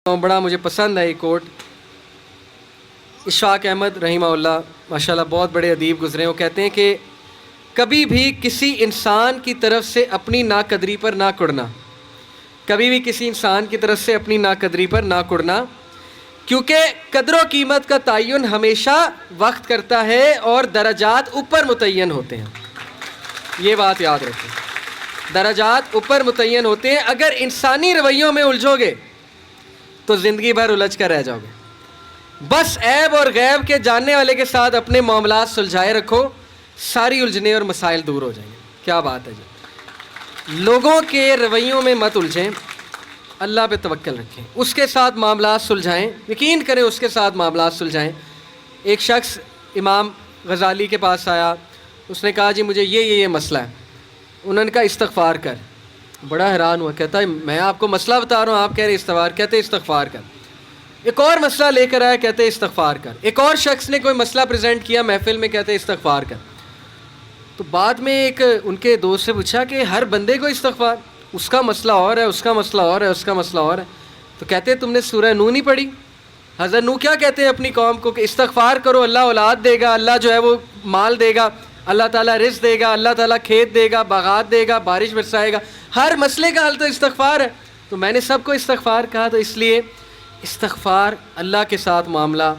بڑا مجھے پسند ہے یہ کوٹ. اشفاق احمد رحمہ اللہ ماشاءاللہ بہت بڑے ادیب گزرے ہیں. وہ کہتے ہیں کہ کبھی بھی کسی انسان کی طرف سے اپنی ناقدری پر نہ کڑنا، کبھی بھی کسی انسان کی طرف سے اپنی ناقدری پر نہ کڑنا، کیونکہ قدر و قیمت کا تعین ہمیشہ وقت کرتا ہے اور درجات اوپر متعین ہوتے ہیں. یہ بات یاد رکھیں، درجات اوپر متعین ہوتے ہیں. اگر انسانی رویوں میں الجھو گے تو زندگی بھر الجھ کر رہ جاؤ گے. بس عیب اور غیب کے جاننے والے کے ساتھ اپنے معاملات سلجھائے رکھو، ساری الجھنے اور مسائل دور ہو جائیں گے. کیا بات ہے جی. لوگوں کے رویوں میں مت الجھیں، اللہ پہ توکل رکھیں، اس کے ساتھ معاملات سلجھائیں، یقین کریں اس کے ساتھ معاملات سلجھائیں. ایک شخص امام غزالی کے پاس آیا، اس نے کہا جی مجھے یہ مسئلہ ہے. انہوں نے کہا استغفار کر. بڑا حیران ہوا، کہتا ہے میں آپ کو مسئلہ بتا رہا ہوں، آپ کہہ رہے استغفار. کہتے استغفار کر. ایک اور مسئلہ لے کر آیا، کہتے استغفار کر. ایک اور شخص نے کوئی مسئلہ پریزنٹ کیا محفل میں، کہتے استغفار کر. تو بعد میں ایک ان کے دوست سے پوچھا کہ ہر بندے کو استغفار، اس کا مسئلہ اور ہے، اس کا مسئلہ اور ہے، اس کا مسئلہ اور ہے. تو کہتے تم نے سورہ نوح نہیں پڑھی؟ حضرت نوح کیا کہتے ہیں اپنی قوم کو کہ استغفار کرو، اللہ اولاد دے گا، اللہ جو ہے وہ مال دے گا، اللہ تعالیٰ رزق دے گا، اللہ تعالیٰ کھیت دے گا، باغات دے گا، بارش برسائے گا. ہر مسئلے کا حل تو استغفار ہے. تو میں نے سب کو استغفار کہا. تو اس لیے استغفار، اللہ کے ساتھ معاملہ.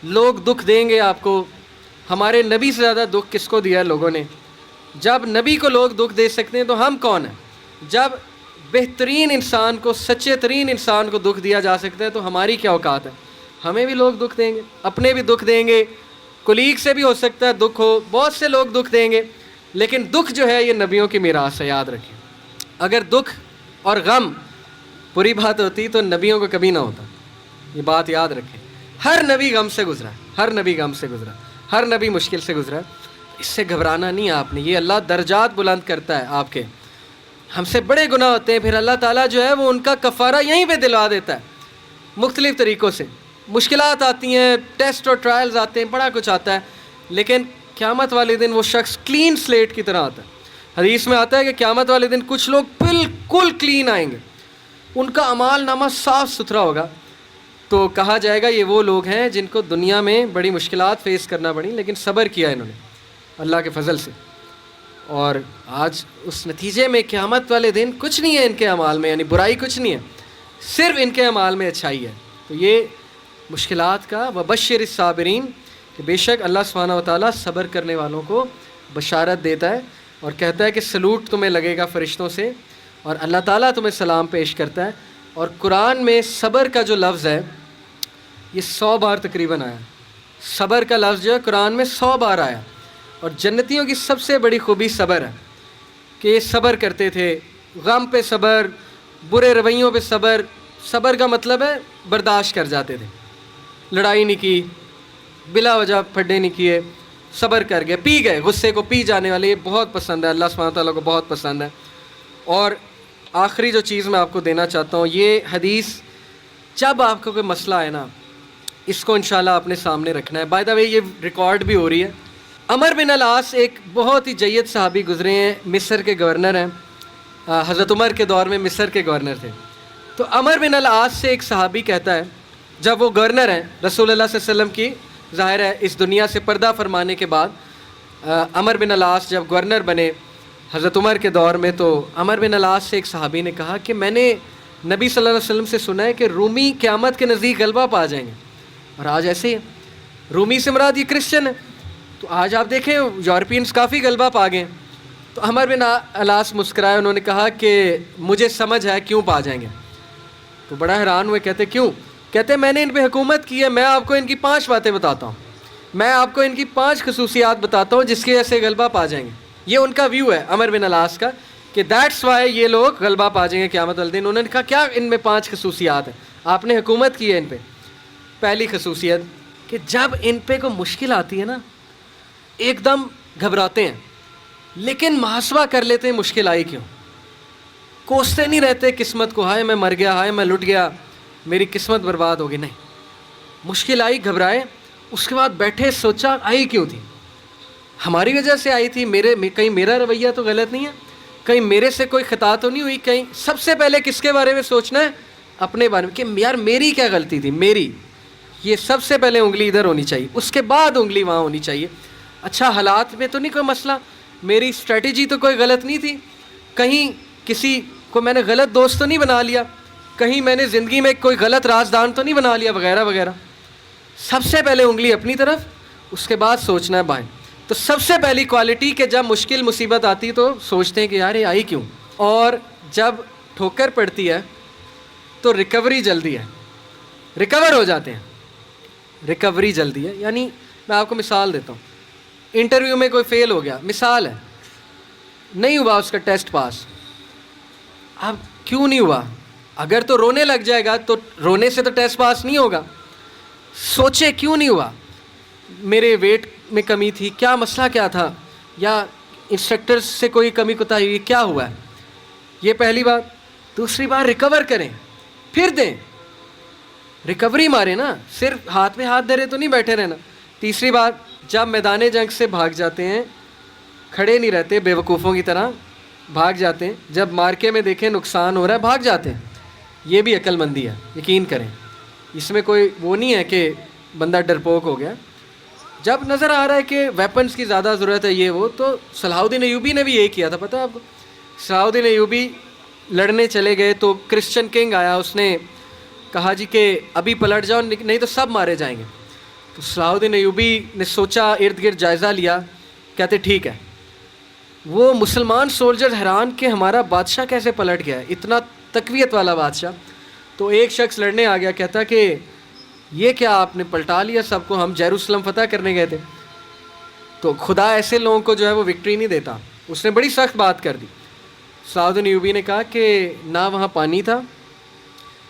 لوگ دکھ دیں گے آپ کو. ہمارے نبی سے زیادہ دکھ کس کو دیا ہے لوگوں نے؟ جب نبی کو لوگ دکھ دے سکتے ہیں تو ہم کون ہیں؟ جب بہترین انسان کو، سچے ترین انسان کو دکھ دیا جا سکتا ہے تو ہماری کیا اوقات ہے؟ ہمیں بھی لوگ دکھ دیں گے، اپنے بھی دکھ دیں گے، کولیگ سے بھی ہو سکتا ہے دکھ ہو، بہت سے لوگ دکھ دیں گے. لیکن دکھ جو ہے یہ نبیوں کی میراث ہے، یاد رکھیں. اگر دکھ اور غم بری بات ہوتی تو نبیوں کو کبھی نہ ہوتا. یہ بات یاد رکھیں. ہر نبی غم سے گزرا، ہر نبی غم سے گزرا، ہر نبی مشکل سے گزرا. اس سے گھبرانا نہیں آپ نے. یہ اللہ درجات بلند کرتا ہے آپ کے. ہم سے بڑے گناہ ہوتے ہیں، پھر اللہ تعالیٰ جو ہے وہ ان کا کفارہ یہیں پہ دلوا دیتا ہے مختلف طریقوں سے. مشکلات آتی ہیں، ٹیسٹ اور ٹرائلز آتے ہیں، بڑا کچھ آتا ہے، لیکن قیامت والے دن وہ شخص کلین سلیٹ کی طرح آتا ہے. حدیث میں آتا ہے کہ قیامت والے دن کچھ لوگ بالکل کلین آئیں گے، ان کا اعمال نامہ صاف ستھرا ہوگا. تو کہا جائے گا یہ وہ لوگ ہیں جن کو دنیا میں بڑی مشکلات فیس کرنا پڑی لیکن صبر کیا انہوں نے اللہ کے فضل سے. اور آج اس نتیجے میں قیامت والے دن کچھ نہیں ہے ان کے اعمال میں، یعنی برائی کچھ نہیں ہے، صرف ان کے اعمال میں اچھائی ہے. تو یہ مشکلات کا وبشر الصابرین کہ بے شک اللہ سبحانہ و تعالیٰ صبر کرنے والوں کو بشارت دیتا ہے اور کہتا ہے کہ سلوٹ تمہیں لگے گا فرشتوں سے اور اللہ تعالیٰ تمہیں سلام پیش کرتا ہے. اور قرآن میں صبر کا جو لفظ ہے یہ 100 بار تقریباً آیا. صبر کا لفظ جو ہے قرآن میں 100 بار آیا. اور جنتیوں کی سب سے بڑی خوبی صبر ہے کہ یہ صبر کرتے تھے. غم پہ صبر، برے رویوں پہ صبر. صبر کا مطلب ہے برداشت کر جاتے تھے، لڑائی نہیں کی، بلا وجہ پھڈے نہیں کیے، صبر کر گئے، پی گئے، غصے کو پی جانے والے. یہ بہت پسند ہے اللہ سبحانہ تعالیٰ کو، بہت پسند ہے. اور آخری جو چیز میں آپ کو دینا چاہتا ہوں، یہ حدیث جب آپ کو کوئی مسئلہ ہے نا اس کو انشاءاللہ اپنے سامنے رکھنا ہے. بائی دا وے یہ ریکارڈ بھی ہو رہی ہے. عمر بن العاص ایک بہت ہی جید صحابی گزرے ہیں، مصر کے گورنر ہیں. حضرت عمر کے دور میں مصر کے گورنر تھے. تو عمر بن العاص سے ایک صحابی کہتا ہے، جب وہ گورنر ہیں رسول اللہ صلی اللہ علیہ وسلم کی ظاہر ہے اس دنیا سے پردہ فرمانے کے بعد، عمر بن العاص جب گورنر بنے حضرت عمر کے دور میں، تو عمر بن العاص سے ایک صحابی نے کہا کہ میں نے نبی صلی اللہ علیہ وسلم سے سنا ہے کہ رومی قیامت کے نزدیک غلبہ پا جائیں گے. اور آج ایسے ہی ہے. رومی سے مراد یہ کرسچن ہے. تو آج آپ دیکھیں یورپینس کافی غلبہ پا گئے. تو عمر بن العاص مسکرائے، انہوں نے کہا کہ مجھے سمجھ ہے کیوں پا جائیں گے. تو بڑا حیران ہوئے، کہتے کیوں؟ کہتے میں نے ان پہ حکومت کی ہے، میں آپ کو ان کی 5 باتیں بتاتا ہوں، میں آپ کو ان کی 5 خصوصیات بتاتا ہوں جس کی وجہ سے غلبہ پا جائیں گے. یہ ان کا ویو ہے عمر بن العاص کا کہ دیٹس وائی یہ لوگ غلبہ پا جائیں گے قیامت والے دن. انہوں نے کہا کیا ان میں 5 خصوصیات ہیں؟ آپ نے حکومت کی ہے ان پہ. پہلی خصوصیت کہ جب ان پہ کوئی مشکل آتی ہے نا ایک دم گھبراتے ہیں، لیکن محاسبہ کر لیتے ہیں مشکل آئی کیوں. کوستے نہیں رہتے قسمت کو، ہائے میں مر گیا، ہائے میں لٹ گیا، میری قسمت برباد ہوگی. نہیں، مشکل آئی گھبرائے، اس کے بعد بیٹھے سوچا آئی کیوں تھی، ہماری وجہ سے آئی تھی، کہیں میرا رویہ تو غلط نہیں ہے، کہیں میرے سے کوئی خطا تو نہیں ہوئی. کہیں سب سے پہلے کس کے بارے میں سوچنا ہے؟ اپنے بارے میں کہ یار میری کیا غلطی تھی، میری، یہ سب سے پہلے انگلی ادھر ہونی چاہیے، اس کے بعد انگلی وہاں ہونی چاہیے. اچھا حالات میں تو نہیں کوئی مسئلہ، میری اسٹریٹجی تو کوئی غلط نہیں تھی، کہیں کسی کو میں نے غلط دوست تو نہیں بنا لیا، کہیں میں نے زندگی میں کوئی غلط رازدان تو نہیں بنا لیا وغیرہ وغیرہ. سب سے پہلے انگلی اپنی طرف، اس کے بعد سوچنا ہے بائیں. تو سب سے پہلی کوالٹی کہ جب مشکل مصیبت آتی تو سوچتے ہیں کہ یار یہ آئی کیوں، اور جب ٹھوکر پڑتی ہے تو ریکوری جلدی ہے، ریکور ہو جاتے ہیں. ریکوری جلدی ہے، یعنی میں آپ کو مثال دیتا ہوں. انٹرویو میں کوئی فیل ہو گیا، مثال ہے، نہیں ہوا اس کا ٹیسٹ پاس. اب کیوں نہیں ہوا؟ اگر تو رونے لگ جائے گا تو رونے سے تو ٹیسٹ پاس نہیں ہوگا. سوچے کیوں نہیں ہوا، میرے ویٹ میں کمی تھی، کیا مسئلہ کیا تھا، یا انسٹرکٹر سے کوئی کمی کوتاہی ہوئی، کیا ہوا ہے. یہ پہلی بات. دوسری بات، ریکور کریں، پھر دیں، ریکوری مارے نا، صرف ہاتھ میں ہاتھ دھرے تو نہیں بیٹھے رہنا. تیسری بات، جب میدان جنگ سے بھاگ جاتے ہیں کھڑے نہیں رہتے بے وقوفوں کی طرح، بھاگ جاتے ہیں. جب مارکے میں دیکھیں نقصان ہو رہا ہے بھاگ جاتے ہیں. یہ بھی عقل مندی ہے، یقین کریں. اس میں کوئی وہ نہیں ہے کہ بندہ ڈرپوک ہو گیا. جب نظر آ رہا ہے کہ ویپنز کی زیادہ ضرورت ہے یہ وہ، تو صلاح الدین ایوبی نے بھی یہی کیا تھا، پتہ ہے آپ کو. صلاح الدین ایوبی لڑنے چلے گئے تو کرسچن کنگ آیا، اس نے کہا جی کہ ابھی پلٹ جاؤ نہیں تو سب مارے جائیں گے. تو صلاح الدین ایوبی نے سوچا، ارد گرد جائزہ لیا، کہتے ٹھیک ہے. وہ مسلمان سولجر حیران کہ ہمارا بادشاہ کیسے پلٹ گیا ہے، اتنا تقویت والا بادشاہ. تو ایک شخص لڑنے آ گیا، کہتا کہ یہ کیا آپ نے پلٹا لیا سب کو، ہم یروشلم فتح کرنے گئے تھے. تو خدا ایسے لوگوں کو جو ہے وہ وکٹری نہیں دیتا. اس نے بڑی سخت بات کر دی. صلاح الدین ایوبی نے کہا کہ نہ وہاں پانی تھا،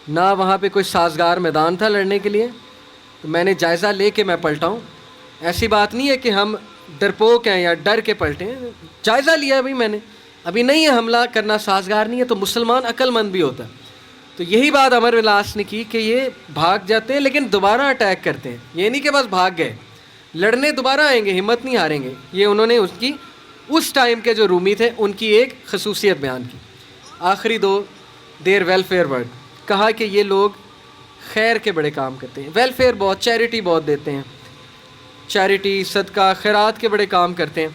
نہ وہاں پہ کوئی سازگار میدان تھا لڑنے کے لیے، تو میں نے جائزہ لے کے میں پلٹاؤں. ایسی بات نہیں ہے کہ ہم ڈرپوک ہیں یا ڈر کے پلٹیں، جائزہ لیا ابھی میں نے، ابھی نہیں ہے حملہ کرنا سازگار نہیں ہے. تو مسلمان عقل مند بھی ہوتا ہے. تو یہی بات عمر بن العاص نے کی کہ یہ بھاگ جاتے ہیں لیکن دوبارہ اٹیک کرتے ہیں. یہ نہیں کہ بس بھاگ گئے، لڑنے دوبارہ آئیں گے، ہمت نہیں ہاریں گے. یہ انہوں نے اس ٹائم کے جو رومی تھے ان کی ایک خصوصیت بیان کی. آخری دو، دیر ویلفیئر ورک، کہا کہ یہ لوگ خیر کے بڑے کام کرتے ہیں، ویلفیئر بہت، چیریٹی بہت دیتے ہیں، چیریٹی صدقہ خیرات کے بڑے کام کرتے ہیں.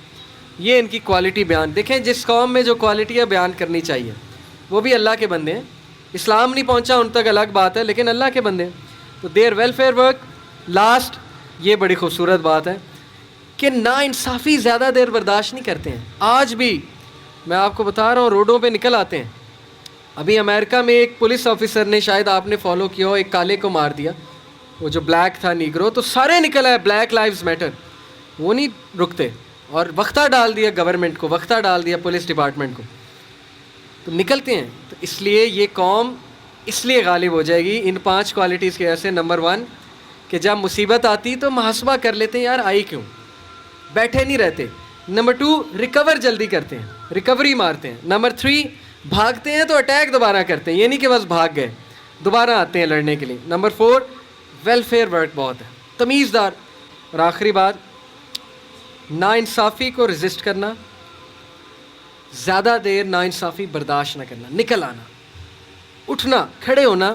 یہ ان کی کوالٹی بیان. دیکھیں جس قوم میں جو کوالٹی ہے بیان کرنی چاہیے، وہ بھی اللہ کے بندے ہیں. اسلام نہیں پہنچا ان تک الگ بات ہے، لیکن اللہ کے بندے ہیں. تو دیر ویلفیئر ورک. لاسٹ، یہ بڑی خوبصورت بات ہے کہ نا انصافی زیادہ دیر برداشت نہیں کرتے ہیں. آج بھی میں آپ کو بتا رہا ہوں، روڈوں پہ نکل آتے ہیں. ابھی امریکہ میں ایک پولیس آفیسر نے، شاید آپ نے فالو کیا ہو، ایک کالے کو مار دیا، وہ جو بلیک تھا نیگرو، تو سارے نکل آئے بلیک لائیوز میٹر. وہ نہیں رکتے، اور وقتہ ڈال دیا گورنمنٹ کو، وقتہ ڈال دیا پولیس ڈپارٹمنٹ کو، تو نکلتے ہیں. تو اس لیے یہ قوم اس لیے غالب ہو جائے گی ان 5 کوالٹیز کی وجہ سے. نمبر 1 کہ جب مصیبت آتی تو محاسبہ کر لیتے ہیں، یار آئی کیوں، بیٹھے نہیں رہتے. نمبر 2 ریکور جلدی کرتے ہیں، ریکوری مارتے ہیں. نمبر 3 بھاگتے ہیں تو اٹیک دوبارہ کرتے ہیں، یہ نہیں کہ بس بھاگ گئے، دوبارہ آتے ہیں لڑنے کے لیے. نمبر 4 ویلفیئر ورک بہت ہے، تمیزدار. اور آخری بات، ناانصافی کو ریزسٹ کرنا، زیادہ دیر ناانصافی برداشت نہ کرنا، نکل آنا، اٹھنا، کھڑے ہونا.